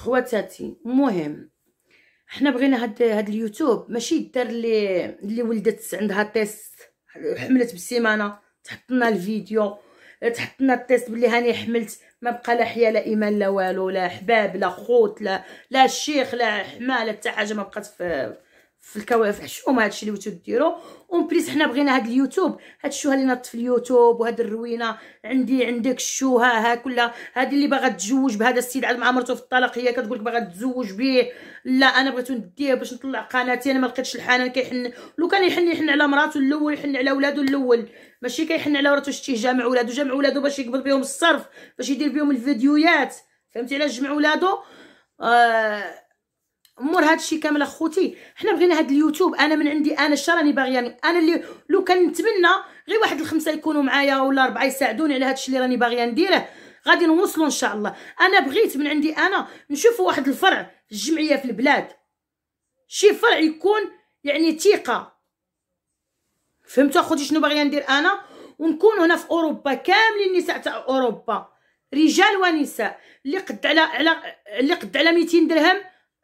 خواتاتي المهم حنا بغينا هاد اليوتيوب ماشي دار اللي ولدت عندها تيست حملت بالسيمانه تحط لنا الفيديو، تحط لنا التيست بلي هاني حملت، ما بقى لا حياه لا ايمان لا والو، لا احباب لا خوت لا الشيخ لا حما لا حتى حاجه ما بقات في الكوافح. حشومه هادشي اللي بغيتو ديرو. اون بليس حنا بغينا هاد اليوتيوب، هاد الشوهه اللي ناضت في اليوتيوب وهاد الروينه عندك الشوهه ها كلها، هادي اللي باغا تتزوج بهذا السيد عاد مع مرته في الطلاق، هي كتقولك باغا تتزوج به. لا انا بغيتو نديه باش نطلع قناتي، انا ما لقيتش الحنان كيحن، لو كان يحن على مراته الاول، يحن على ولادو الاول، ماشي كيحن على راسو. شتيه جامع ولادو باش يقبض بهم الصرف، باش يدير بهم الفيديوهات، فهمتي علاش جمع ولادو؟ امور هادشي كامل اخوتي. حنا بغينا هاد اليوتيوب، انا من عندي انا راني باغيه، انا اللي لو كان نتمنى غير واحد الخمسه يكونوا معايا ولا 4 يساعدوني على هادشي اللي راني باغيه نديره، غادي نوصلوا ان شاء الله. انا بغيت من عندي انا نشوفوا واحد الفرع في الجمعيه في البلاد، شي فرع يكون يعني ثقه. فهمتوا اخوتي شنو باغيه ندير انا؟ ونكون هنا في اوروبا كاملين النساء تاع اوروبا، رجال ونساء، اللي قد على 200 درهم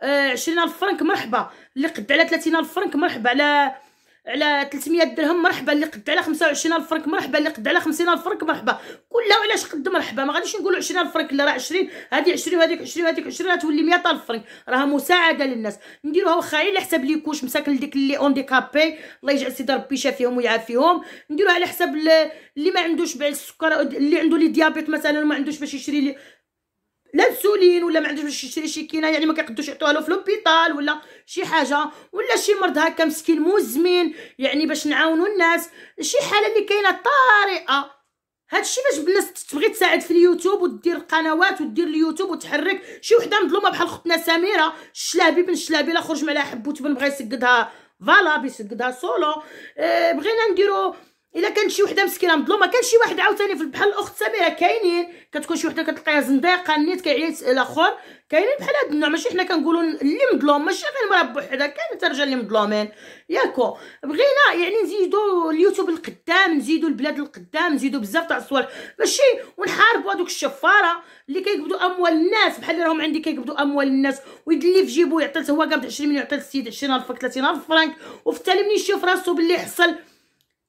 20,000 فرنك مرحبا، اللي قد على 30,000 فرنك مرحبا، على 300 درهم مرحبا، اللي قد على 25,000 فرنك مرحبا، اللي قد على 50,000 فرنك مرحبا، كلها وعلاش قد مرحبا. ما غاديش نقولوا 20,000 فرنك، اللي راه 20 هذه 20 وهذيك 20 وهذيك 20 راه تولي 100,000 فرنك، راها مساعده للناس. نديروها واخا غير على حساب لي كوش مساكن لديك اللي اونديكابي، الله يجعل سيدي ربي شافيهم ويعافيهم، نديروها على حساب اللي ما عندوش بعد السكر، اللي عنده لي ديابيط مثلا وما عندوش باش يشري لي لا انسولين، ولا ما عندوش باش يشري شي كينه يعني ما كيقدوش يعطوها له في لوبيطال ولا شي حاجه، ولا شي مرض هكا مسكين مزمن يعني باش نعاونوا الناس، شي حاله اللي كاينه طارئه. هادشي باش الناس تبغي تساعد في اليوتيوب ودير قنوات ودير اليوتيوب وتحرك. شي وحده مظلومه بحال اختنا سميره الشلابي بن الشلابي، لا خرج مع حبوت بن بغى يسقدها فالا بيسقدها سولو. بغينا نديرو الا كانت شي وحده مسكينه مظلومه، كان شي واحد عاوتاني في بحال الاخت سميره، كاينين كتكون شي وحده كتلقاها زنديقه النيت كيعيط الاخر، كاينين بحال هاد النوع. ماشي حنا كنقولوا اللي مظلوم ماشي غير مرا بوحدها، كاين حتى رجال اللي مظلومين ياكو. بغينا يعني نزيدوا اليوتيوب القدام، نزيدوا البلاد القدام، نزيدوا بزاف تاع الصور ماشي، ونحاربوا هذوك الشفاره اللي كيقبضوا اموال الناس بحال اللي راهم عندي كيقبضوا اموال الناس ويدلي في جيبو يعطي هو قابض 20 مليون يعطي السيد 20,000 فرنك 30,000 فرنك، وفي التالي ملي يشوف راسو باللي حصل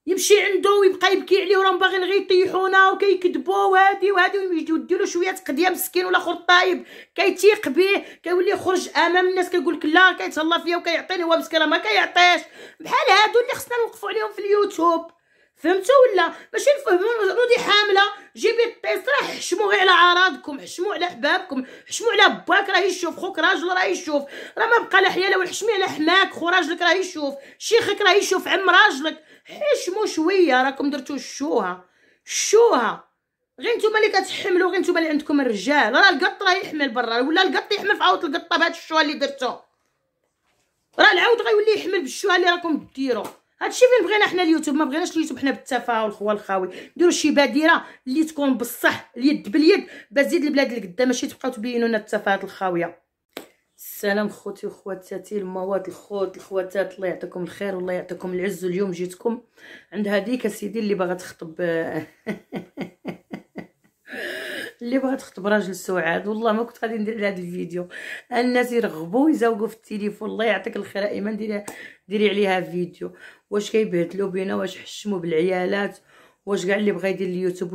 يمشي عنده ويبقى يبكي عليه وراهم باغيين غير يطيحونا وكيكذبوا وهادي ويجيو يديروا شويه تقديه مسكين ولا اخر طايب كيتيق به كيولي يخرج امام الناس كيقول لك لا كيتهلا فيا وكيعطيني، هو مسكين ما كيعطيش. بحال هادو اللي خصنا نوقفوا عليهم في اليوتيوب، فهمتوا ولا؟ ماشي نفهموا نوضي حامله جيبي الطيس، راه حشموا غير على اعراضكم، حشموا على احبابكم، حشموا على باك راه يشوف، خوك راجل راه يشوف، راه ما بقى لا حياله والحشمي على حماك، خو راجلك راه يشوف، شيخك راه يشوف، عم راجلك، حشموا شويه. راكم درتوا الشوهه غير نتوما اللي كتحملوا، غير نتوما اللي عندكم الرجال، راه القط راه يحمل برا، ولا القط يحمل في عاوت القطه بهاد الشوهه اللي درتو، راه العاود غيولي يحمل بالشوهه اللي راكم ديروا. هادشي فين بغينا حنا اليوتيوب، ما بغيناش اليوتيوب حنا بالتفاهه والخوا الخاوي، نديروا شي بديره اللي تكون بصح اليد باليد باش تزيد البلاد اللي قدام، ماشي تبقاو تبينوا لنا التفاهات الخاويه. السلام خوتي وخواتاتي المواد الخواتات، الله يعطيكم الخير والله يعطيكم العز. اليوم جيتكم عند هذيك سيدي اللي باغا تخطب اللي بغات تخطب راجل سعاد. والله ما كنت غادي ندير هذا الفيديو، الناس يرغبوا ويزوقوا في التليفون. الله يعطيك الخير ايمن، ديري عليها فيديو واش كيبهدلوا بينا، واش حشموا بالعيالات، واش كاع اللي بغى يدير اليوتيوب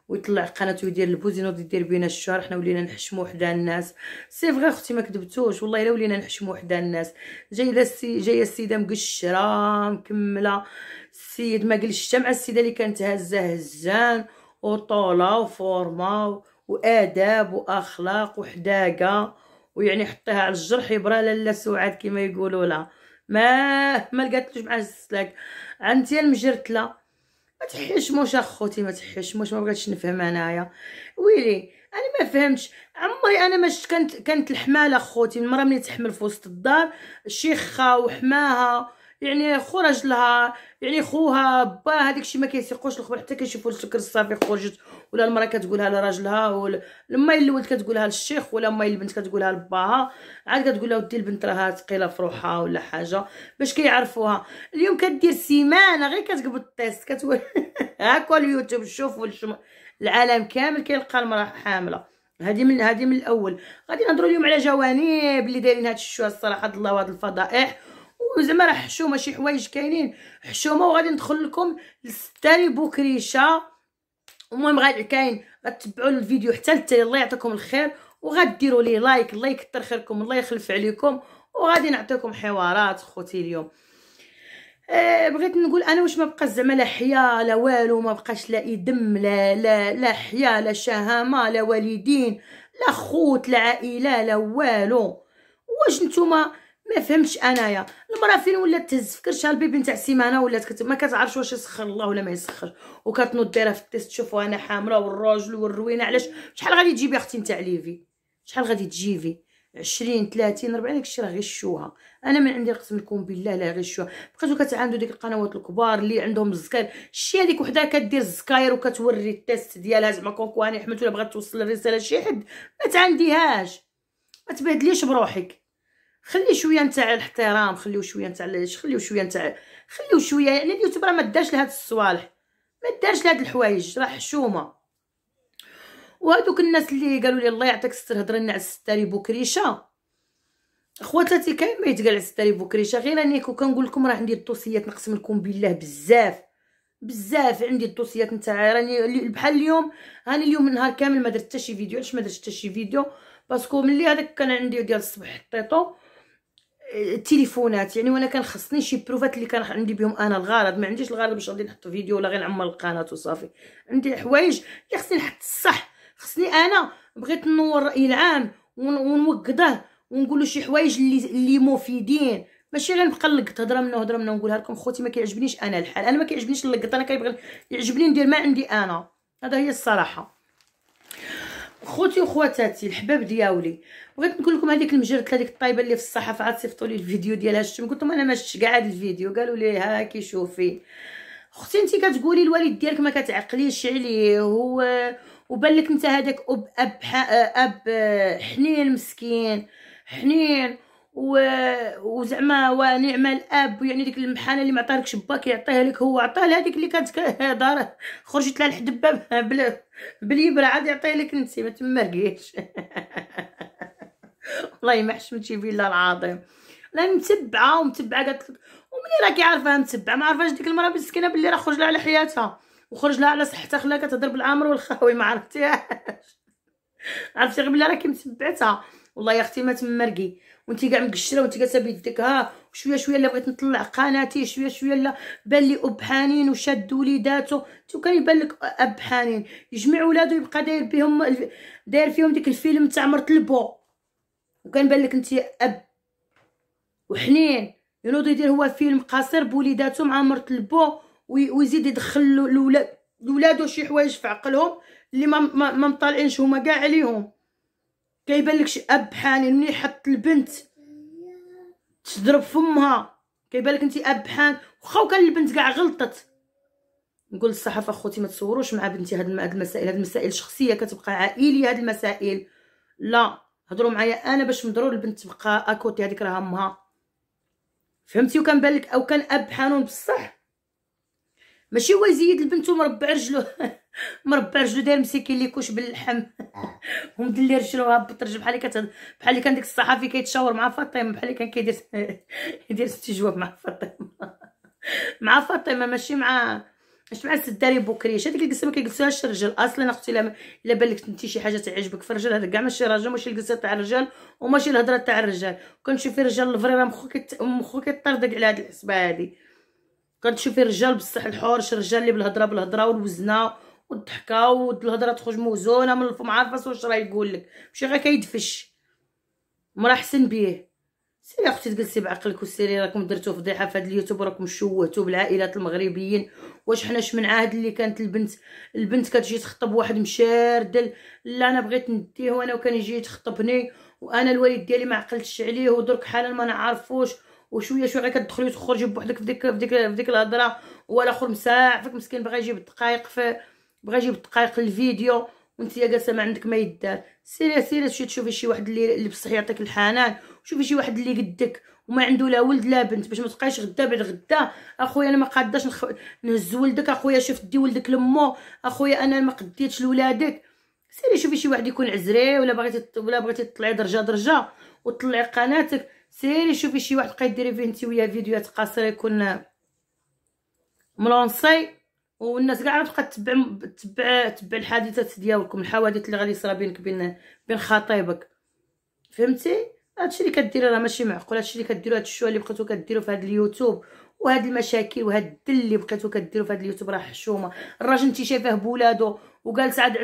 ويطلع قناه ويدير البوزين ويدير بينا الشهر، حنا ولينا نحشموا وحده الناس. سي فغي اختي ما كذبتوش، والله الا ولينا نحشموا وحده الناس. جايه السيده مقشره مكمله، السيد ما قلش مع السيده اللي كانت هزان وطوله وفورمه واداب واخلاق وحداقه، ويعني حطيها على الجرح يبرى لاله سعاد كما يقولوا لها. ما لقاتلوش مع السلاك انتي المجرتله. ما تحشموش اخوتي، ما تحشموش، ما بغيتش نفهم انايا ويلي. انا ما فهمتش عمري، انا ما شفت كانت الحماله اخوتي، المراه ملي تحمل في وسط الدار شيخها وحماها يعني خرج لها يعني خوها با هذاك الشيء ما كيسيقوش الخبر، حتى كيشوفوا السكر الصافي خرجت، ولا المراه كتقولها لراجلها، ولا لما الولد كتقولها للشيخ، ولا ما البنت كتقولها لباها، عاد كتقول لها ودي البنت راها ثقيله في روحها ولا حاجه باش كيعرفوها. اليوم كدير سيمانه غير كتقبض التيست هاكا اليوتيوب شوفوا العالم كامل كيلقى المراه حامله. هذه من الاول. غادي نهضروا اليوم على جوانب اللي دايرين هاد الشويه الصراحه د الله وهاد الفضائح، وزعما راه حشومه شي حوايج كاينين حشومه. وغادي ندخل لكم للستاري بوكريشه. المهم كاين غتبعوا الفيديو حتى للتالي. الله يعطيكم الخير، وغديروا لي لايك. الله يكثر خيركم، الله يخلف عليكم. وغادي نعطيكم حوارات خوتي اليوم. بغيت نقول انا واش ما بقاش زعما لا حياه لا والو، ما بقاش لا دم لا حياه لا شهامه لا والدين لا خوت لا عائله لا والو. واش نتوما ما فهمتش انايا المراه فين ولات تهز في كرشها البيبي نتاع سيمانه، ولات ما كتعرفش واش يسخر الله ولا ما يسخرش، وكتنوض دايره في التيست تشوفوا انا حامله والراجل والروينه. علاش؟ شحال غادي تجيبي اختي نتاع ليفي؟ شحال غادي تجيبي؟ 20 30 40 داكشي راه غيشوها. انا من عندي نقسم لكم بالله لا غيشوها. بقيتو كتعاندوا ديك القنوات الكبار اللي عندهم الزكاير. شتي هذيك وحده كدير الزكاير وكتوري التيست ديالها زعما كونكو هاني حملت ولا بغات توصل الرساله لشي حد، ما تعنديهاش. ما تبهدليش بروحك. خلي شويه نتاع الاحترام، خليو شويه يعني اليوتيوب راه ما دارش لهاد الصوالح، ما دارش لهاد الحوايج، راه حشومه. وهادوك الناس اللي قالوا لي الله يعطيك الستر هضر لنا على الستاري بوكريشه، خواتاتي كاين ما يتقال على الستاري بوكريشه. غير اني كنقول لكم راه عندي الدوسيات نقسم لكم بالله بزاف عندي الدوسيات نتاع راني بحال اليوم. هاني اليوم النهار كامل ما درت حتى شي فيديو. علاش ما درتش حتى شي فيديو؟ باسكو ملي هذاك كان عندي ديال الصبح حطيتو التليفونات يعني، وانا كان خصني شي بروفات اللي كان عندي بهم انا الغرض. ما عنديش الغرض باش غادي نحط فيديو ولا غير نعمر القناه وصافي. عندي حوايج اللي خصني نحط الصح. خصني انا بغيت نور الراي العام ونوقضه ونقولوا شي حوايج اللي مفيدين، ماشي غير نبقى نلقط هضره منه ونقولها لكم. خوتي ما كيعجبنيش انا الحال، انا ما كيعجبنيش نلقط، انا كيبغي يعجبني ندير ما عندي انا. هذا هي الصراحه. خوتي وخواتاتي الحباب دياولي، بغيت نقول لكم هذيك المجرده هذيك الطايبه اللي في الصحافه عاد صيفطوا لي الفيديو ديالها. شفتم؟ قلت لهم انا ما شفتش كاع هذا الفيديو. قالوا لي هاكي شوفي اختي انت كتقولي الوالد ديالك ما كتعقليش عليه، هو وبان لك انت هذاك اب حنين مسكين حنين وزعما ونعم الاب، يعني ديك المحانه اللي ما عطاهلكش باك يعطيها لك هو، عطاه لهذيك اللي كانت دار خرجت لها الحدبه باليبره عاد يعطيها لك انت. ما تمرقيش والله ما حشمتي بالله العظيم. لا متبعه قالت لك، ومني راكي عارفاها متبعه ما عارفاش ديك المراه مسكينه باللي راه خرج لها على حياتها وخرج لها على صحتها، خلاها كتهضر بالعامر والخاوي. ما عرفتيهاش، عرفتي غير بلي راكي متبعتها. والله يا اختي ما تمرقي وانتي كاع مقشره وانتي جالسه بيدك ها. شويه لا بغيت نطلع قناتي، شويه لا بان لي اب حنين وشاد وليداتو. تو كان يبان لك اب حنين يجمع ولادو يبقى داير فيهم ديك الفيلم تاع مرت البو، وكان بان لك انتي اب وحنين ينوض يدير هو فيلم قصير بوليداتو مع مرت البو، ويزيد يدخل لولادو شي حوايج في عقلهم اللي ما مطالعينش هما كاع عليهم. كيبان لك شي اب حنين ملي يحط البنت تضرب فمها، كيبان لك انت اب حان. واخا كان البنت كاع غلطت. نقول للصحافه اخوتي ما تصوروش مع بنتي هاد المسائل، هاد المسائل شخصيه كتبقى عائليه. هاد المسائل لا هضروا معايا انا باش مضرور البنت تبقى اكوتي، هذيك راه امها فهمتي. وكان بالك او كان اب حانون بصح، ماشي هو يزيد البنت ومربع رجلو مربع رجلو داير مسكين لي كوش باللحم ومدلي رجلو هابط رجل بحال اللي كان ديك الصحافي كيتشاور مع فاطمه، بحال اللي كان يدير استجواب مع فاطمه ماشي مع السداري بوكريش. هذيك الجلسه ما كيجلسوهاش الرجال اصلا اختي. الا بان لك انت شي حاجه تعجبك في الرجال، هذا كاع ماشي راجل، ماشي الجلسه تاع الرجال وماشي الهضره تاع الرجال. كنشوفي رجال الفريره مخو كيطردق على هاد الحسبه هادي. كنشوفي الرجال بصح الحورش، الرجال اللي بالهضره والوزنه والضحكه والهضره تخرج موزونه من الفم، عارفه واش راه يقول لك، ماشي غير كيدفش. مرا حسن بيه. سيري اختي تجلسي بعقلك وسيري، راكم درتو فضيحه في هذا اليوتيوب وراكم شوهتوا بالعائلات المغربيين. واش حنا من عهد اللي كانت البنت كتجي تخطب واحد مشاردل، لا انا بغيت نديه وانا وكان يجي يتخطبني وانا الوالد ديالي ما عقلتش عليه ودرك حالا ما نعرفوش، وشويه غير كتدخلي وتخرجي بوحدك في ديك الهضره، ولا اخر مساع فيك مسكين بغا يجيب الدقائق الفيديو وانت جالسه ما عندك ما يدار. سيري تشوفي شي واحد اللي بصح يعطيك الحنان، شوفي شي واحد اللي قدك وما عنده لا ولد لا بنت، باش ما تبقايش غدا بعد غدا اخويا انا ما قاداش نهز ولدك، اخويا شوف دي ولدك لمو، اخويا انا ما قديتش لولادك. سيري شوفي شي واحد يكون عزري، ولا بغيتي تطلعي درجه وتطلعي قناتك، سيري شوفي شي واحد بقاي ديري فيه انت وياه فيديوهات قصيره يكون ملونسي، والناس كاع تبقى تتبع الحادثات ديالكم، الحوادث اللي غادي يصرا بينك بين خطيبك. فهمتي؟ هادشي اللي كديري راه ماشي معقول، هادشي اللي كديروا، هاد الشوا اللي بقيتو كديروا في هاد اليوتيوب، وهاد المشاكل وهاد الدل اللي بقيتو كديروا في هاد اليوتيوب راه حشومه. الراجل انت شايفاه بولادو وجالس عاد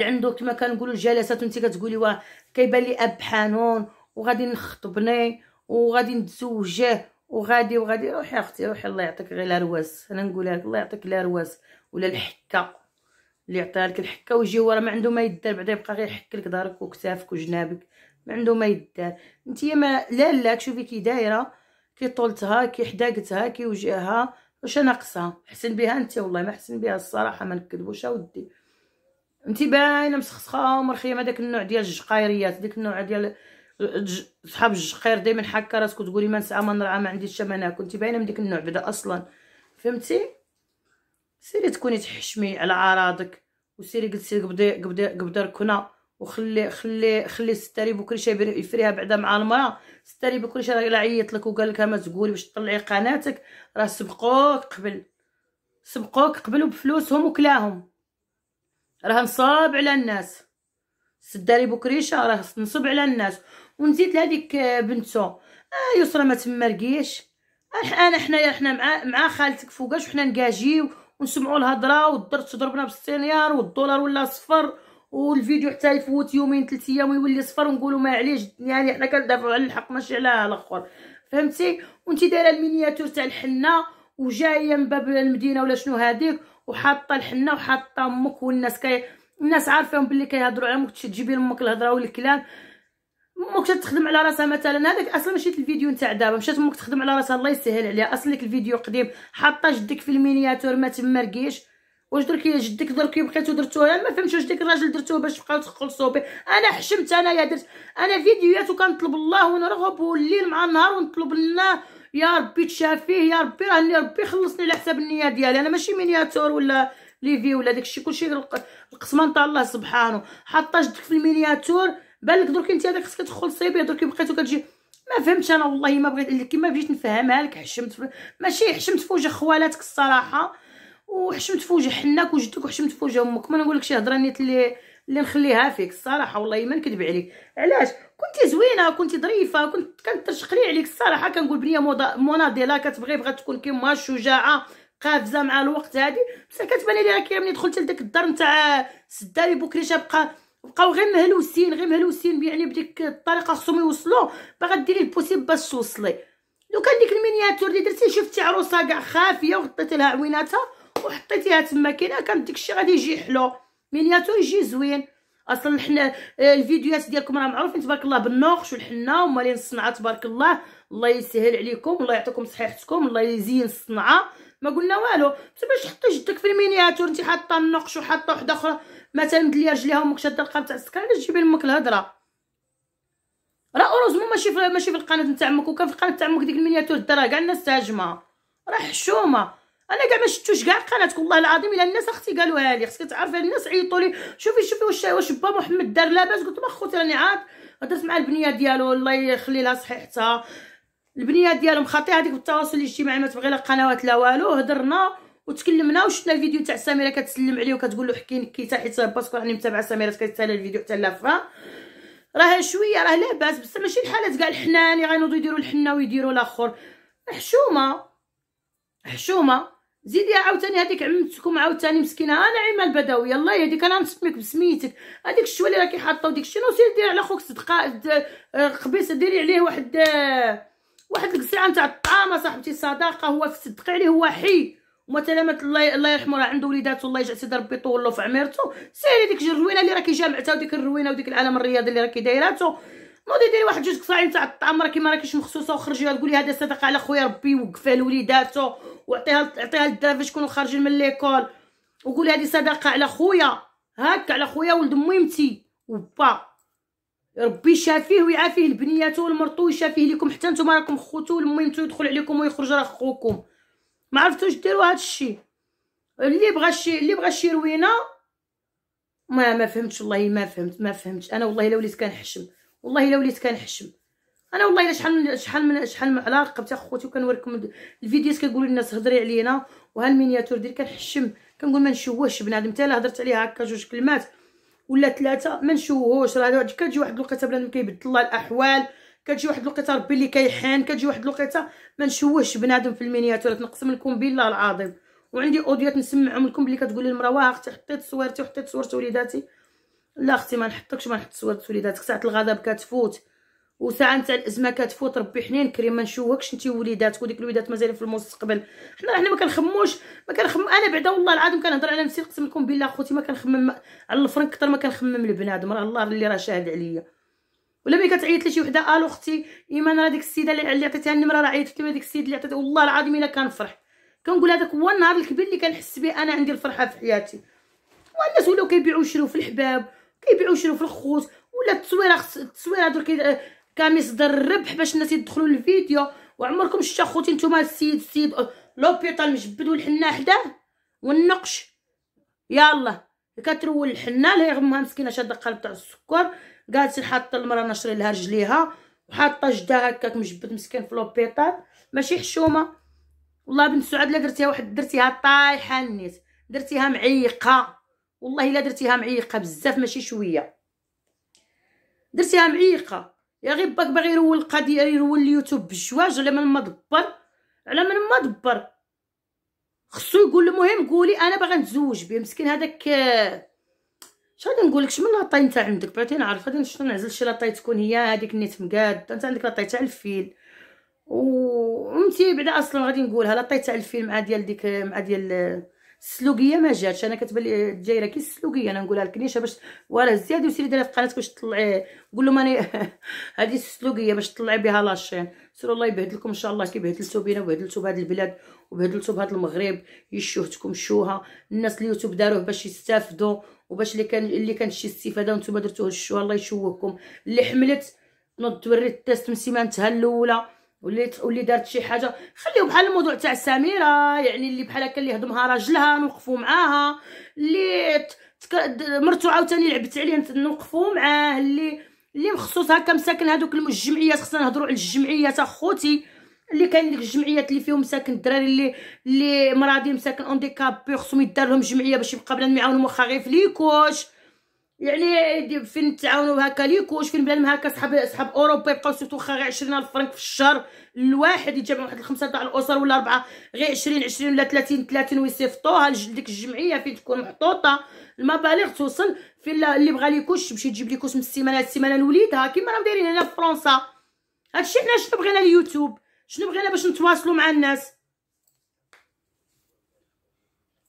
عنده كما كنقولوا الجلسات، وانت كتقولي واه كيبان لي اب حنون وغادي نخطبني وغادي نتزوجه وغادي روحي اختي روحي، الله يعطيك غير الرواس، انا نقولها لك الله يعطيك الرواس ولا الحكه اللي يعطيها لك الحكه، ويجي هو راه ما عنده ما يدار، بعدا يبقى غير يحك لك ظهرك وكتافك وجنابك، ما عنده ما يدار. نتيا ما لا شوفي كي دايره، كي طولتها، كي حداقتها، كي وجهها، واش ناقصها؟ حسن بها انت، والله ما حسن بها الصراحه، ما نكذبوش اودي. انت باينه مسخسخه ومرخيه، ما داك النوع ديال الجقايريات، ديك النوع ديال صحاب الجقير دائما حاكه راسك وتقولي ما نسعى ما نرعى ما عنديش ما ناكل، انت باينه من ديك النوع بدا اصلا. فهمتي؟ سيري تكوني تحشمي على اعراضك، وسيري قلتي قبضي ركنه، وخلي ستاري بكري شي يفريها بعدا مع المراه. ستاري بكري شي راه عيط لك وقال لك ما تقولي باش تطلعي قناتك، راه سبقوك قبل وبفلوسهم وكلاهم، راه نصاب على الناس. السداري بكريشه راه نصب على الناس. ونزيد لهاديك بنتو يسرى ما تمرقيش، حنا مع خالتك فوقاش، وحنا نكاجيو ونسمعوا الهضره، والدرت تضربنا بالسينيار والدولار ولا صفر، والفيديو حتى يفوت يومين 3 ايام ويولي صفر، ونقولوا معليش يعني حنا كندافعوا على الحق ماشي على الاخر. فهمتي؟ وانت دايره المينياتور تاع الحنه وجايه من باب المدينه ولا شنو هذيك، وحاطه الحنه وحاطه امك، والناس الناس عارفين باللي كيهضروا على امك، تجيبي لامك الهضره والكلام. امك تخدم على راسها مثلا، هذاك اصلا ماشي الفيديو نتاع دابا، مشات امك تخدم على راسها الله يسهل عليها، اصلا لك الفيديو قديم، حاطه جدك في المينياتور ما تمرقيش. واش دركي جدك دركي بقيتو درتوها؟ ما فهمتش واش ديك الراجل درتوه باش تبقاو تخلصوا به. انا حشمت، انا درت انا فيديوهات وكنطلب الله ونرغب والليل مع النهار ونطلب لنا يا ربي تشافيه، يا ربي راني ربي خلصني على حساب النيه ديالي، انا ماشي مينياتور ولا ليفي ولا داكشي، كلشي القسمان تاع الله سبحانه. حاطه جدك في المينياتور، بالك درك انت هذاك خصك تخلصي به، درك بقيتو كتجي ما فهمتش. انا والله ما بغيت كيما بغيت نفهمها لك، ماشي حشمت في وجه خوالاتك الصراحه، وحشمت في وجه حناك وجدك، وحشمت في وجه امك. ما نقولك شي هضره نيت اللي نخليها فيك الصراحه، والله ما نكذب عليك. علاش؟ كنتي زوينه، كنتي ظريفه، كنتشقلي عليك الصراحه، كنقول بنيه مناضله بغات تكون كيما الشجاعه قافزه مع الوقت هادي. بصح كتبان لي راكي ملي دخلت لديك الدار نتاع السداري بكريشه بقاو غير مهلوسين يعني بديك الطريقه خصهم يوصلوا، باغا ديري البوسيبل باش توصلي. لو كان ديك المينياتور اللي درتي شفتي عروسه كاع خافيه وغطيتي لها عويناتها وحطيتيها تما كاينه، كان داكشي غادي يجي حلو، مينياتور يجي زوين. اصلا حنا الفيديوهات ديالكم راه معروفين تبارك الله بالنقش والحنه ومالين الصنعه تبارك الله. الله يسهل عليكم، الله يعطيكم صحيحتكم، الله يزين الصنعه، ما قلنا والو. بس باش تحطي جدك في المينياتور انت حاطه النقش وحاطه وحده اخرى مثلا مدليه رجليها امك شاده القلب تاع السكر، علاش تجيبي لامك الهضره؟ راه اوروزمون ماشي في القناه نتاع امك، وكان في القناه تاع امك ديك المينياتور دارها كاع الناس تهاجمها، راه حشومه. انا كاع ما شفتوش كاع قناتك والله العظيم الا الناس اختي قالوها لي، خصك تعرفي الناس عيطوا لي شوفي واش با محمد دار لاباس. قلت لهم خوتي راني عاد هضرت مع البنيه ديالو الله يخلي لها صحيحتها، البنيه ديالهم خاطي هذيك بالتواصل الاجتماعي ما تبغي لا قنوات لا والو، هضرنا وتكلمنا وشفنا الفيديو تاع سميره كتسلم عليه وكتقول له حكي نكيته، حيت باسكو راني متابعه سميره كتسالي الفيديو حتى لافه، راه شويه راه لاباس، بس ماشي الحالات كاع الحنان اللي غينوضوا يديروا الحنه ويديروا الاخر. حشومه. زيدي عاوتاني هذيك عمتكم عاوتاني مسكينه، انا عيمه البدويه الله يهديك، انا نسميك بسميتك، هذيك الشوا اللي راكي حاطه وديك الشيء سير ديري على خوك صدقه خبيصه، ديري عليه واحد القصيعه نتاع الطعام صاحبتي، صداقه، هو تصدقي عليه هو حي ومثلا الله يرحمه راه عنده وليدات الله يجعل سيدي ربي يطول له في عميرته. سيري ديك الروينه اللي راكي جامعتها وديك الروينه وديك العالم الرياضي اللي راكي دايراتو، نوضي ديري واحد 2 قصاعين نتاع الطعام راكي ما راكيش مخصوصه، وخرجيها قولي هذا صدقه على خويا ربي يوقفها لوليداتو، وعطيها للدراري فاش يكونوا خارجين من ليكول، وقولي هذه صدقه على خويا، هكا على خويا ولد ميمتي وبا ربي يشافيه ويعافيه لبنياتو والمرطو، ويشافيه لكم حتى نتوما راكم خوتو والميمتو يدخل عليكم ويخرج راه خوكم. ما عرفتوش ديروا هذا الشيء. اللي بغى شي روينه ما فهمتش والله، ما فهمتش انا والله. الا وليت كنحشم، والله الا وليت كنحشم انا والله. الا شحال من على رقبتي اخوتي، وكنوريكم الفيديوهات كيقولوا الناس هضري علينا، وها المينياتور ديالي كنحشم، كنقول ما نشوهش بنادم. حتى الا هضرت عليها هكا 2 كلمات ولا 3 ما نشوهوش. راه كتجي واحد الوقيته بنادم كيبدل الله الاحوال، كتجي واحد الوقيته ربي اللي كيحان، كتجي واحد الوقيته ما نشوهش بنادم في المينياتورات. نقسم لكم بالله العظيم، وعندي اوديوات نسمعهم لكم بلي كتقول لي المراه واه اختي حطيت صورتي وحطيت صورة وليداتي. لا اختي ما نحطكش، ما نحط صورة وليداتك. ساعه الغضب كتفوت وساعه نتاع الازمه كتفوت، ربي حنين كريم. ما نشوهكش انت ووليداتك، وديك الوليدات مازالين في المستقبل. حنا ما كنخموش، ما كنخمم. انا بعدا والله العظيم كنهضر على نفسي، نقسم لكم بالله اخوتي ما كنخمم على الفرنك كثر ما كنخمم البنادم. راه الله اللي راه شاهد عليا. ولا ملي كتعيط لي شي وحده الو اختي ايمان راه ديك السيده اللي عطيتها النمره راه عيطت لي، ديك السيد اللي عطيتها، والله العظيم الا كنفرح. كنقول هذاك هو النهار الكبير اللي كنحس به انا عندي الفرحه في حياتي. والناس ولاو كيبيعوا يشريو في الحباب، كيبيعوا يشريو في الخوت، ولا التصويره درك كمصدر الربح باش الناس يدخلوا للفيديو. وعمركم شفتوا اخوتي نتوما السيد لوبيطال مجبد والحنه حداه والنقش، يلا كترول الحنه اللي امها مسكينه شاده قلب تاع السكر، قالت حاطه المراه نشري لها رجليها وحاطه جدها هكاك مجبد مسكين في لوبيطال. ماشي حشومه والله. بنت سعاد لا درتيها طايحه النيت، درتيها معيقه والله. الا درتيها معيقه بزاف ماشي شويه، درتيها معيقه. يا غير باك باغي يرول القضيه، يرول اليوتيوب بالجواج على من ما دبر، على من ما دبر. خصو يقول المهم قولي انا باغا نتزوج به. مسكين هذاك اش غادي نقول لك؟ شمن لاطاي نتا عندك؟ بغيتي نعرف. غادي نعزل شي لاطاي تكون هي هذيك النيت مقاد. انت عندك لاطاي تاع الفيل وانتي بعدا اصلا غادي نقولها لاطاي تاع الفيل مع ديال ديك مع ديال السلوقيه ما جاتش. انا كتبان لي دايره كي السلوقيه. انا نقولها لك نيشه باش وراه زيادي وسيري ديرها في قناتك باش تطلعي. قول له ماني هذه السلوقيه باش تطلعي بها لاشين. سيروا الله يبهدلكم ان شاء الله كي بهدلتو بينا وبهدلتو بهاد البلاد وبهدلتو بهاد المغرب. يشوهتكم شوها الناس. اليوتيوب داروه باش يستافدوا وباش اللي كان شي استفاده وانتم درتوه الشوها. الله يشوهكم. اللي حملت نوض توري التيست من سيمانتها الاولى، واللي دارت شي حاجه خليو بحال الموضوع تاع سميره. يعني اللي بحال هكا اللي هضمها راجلها نوقفوا معاها، اللي مرتو عاوتاني لعبت عليه نوقفوا معاه، اللي مخصوص هكا مساكن هذوك الجمعيات. خصنا نهضروا على الجمعيات اخوتي. اللي كاين ديك الجمعيات اللي فيهم مساكن الدراري اللي مرادين مساكن اونديكابي، خصهم يدار لهم جمعيه باش يبقى بنادم يعاونهم واخا غير في ليكوش. يعني فين تعاونوا هكا ليكوش، فين بنادم هكا صحاب اوروبا يبقاو يصيفطوا واخا غير 20,000 فرنك في الشهر الواحد، يجمعوا واحد 5 تاع الاسر ولا 4 غير 20 ولا 30 ويصيفطوها لديك الجمعيه فين تكون محطوطه. المبالغ توصل فين اللي بغى ليكوش يمشي يجيب ليكوش من السيمانه لوليدها كيما راهم دايرين هنا في فرنسا. هادشي حنا شنو بغينا اليوتيوب، شنو بغينا باش نتواصلوا مع الناس.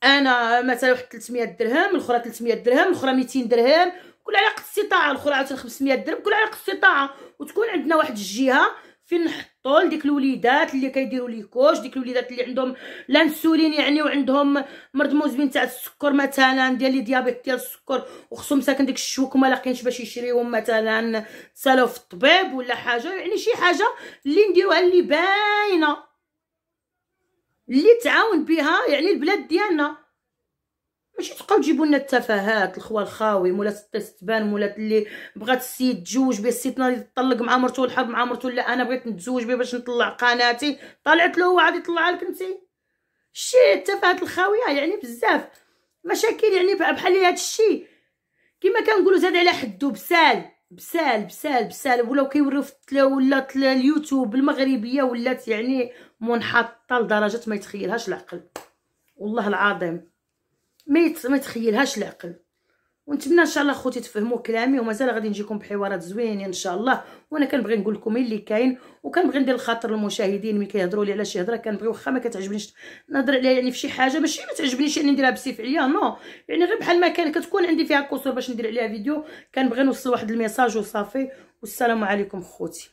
انا مثلا واحد 300 درهم، الاخرى 300 درهم، الاخرى 200 درهم، كل على قد الاستطاعه، الاخرى عاوتاني 500 درهم، كل على قد الاستطاعه. وتكون عندنا واحد الجهه فين نحطوا لديك الوليدات اللي كيديروا ليكوش، ديك الوليدات اللي عندهم لانسولين يعني وعندهم مرض مزمن تاع السكر مثلا، ديال لي ديابيت ديال السكر، وخصهم ساكن ديك الشوك وما لاقينش باش يشريوهم مثلا تسالوا في الطبيب ولا حاجه. يعني شي حاجه اللي نديروها اللي باينه اللي تعاون بها يعني البلاد ديالنا. ماشي تبقاو تجيبوا لنا التفاهات الخوا الخاوي مولات التستبان مولات اللي بغات السيد تزوج به. السيد ناضي يطلق مع مرتو الحرب مع مرتو، لا انا بغيت نتزوج به باش نطلع قناتي، طلعت له هو عاد يطلعها لك انت. شي التفاهات الخاويه يعني بزاف مشاكل. يعني بحال هذا الشيء كما كنقولوا زاد على حدو بسال بسال بسال بسال. ولاو كيوريو ولات اليوتيوب المغربيه ولات يعني منحطه لدرجه ما يتخيلهاش العقل. والله العظيم ما يتخيلهاش العقل. ونتمنى ان شاء الله خوتي تفهموا كلامي، ومازال غادي نجيكم بحوارات زوينين ان شاء الله. وانا كنبغي نقول لكم اللي كاين، وكنبغي ندير الخاطر المشاهدين ملي كيهضروا لي على شي هضره كنبغي واخا ما كتعجبنيش نهضر عليها يعني في شي حاجه ماشي ما تعجبنيش يعني نديرها بسيف عليا نو. يعني غير بحال ما كان كتكون عندي فيها قصور باش ندير عليها فيديو كنبغي نوصل واحد الميساج وصافي. والسلام عليكم خوتي.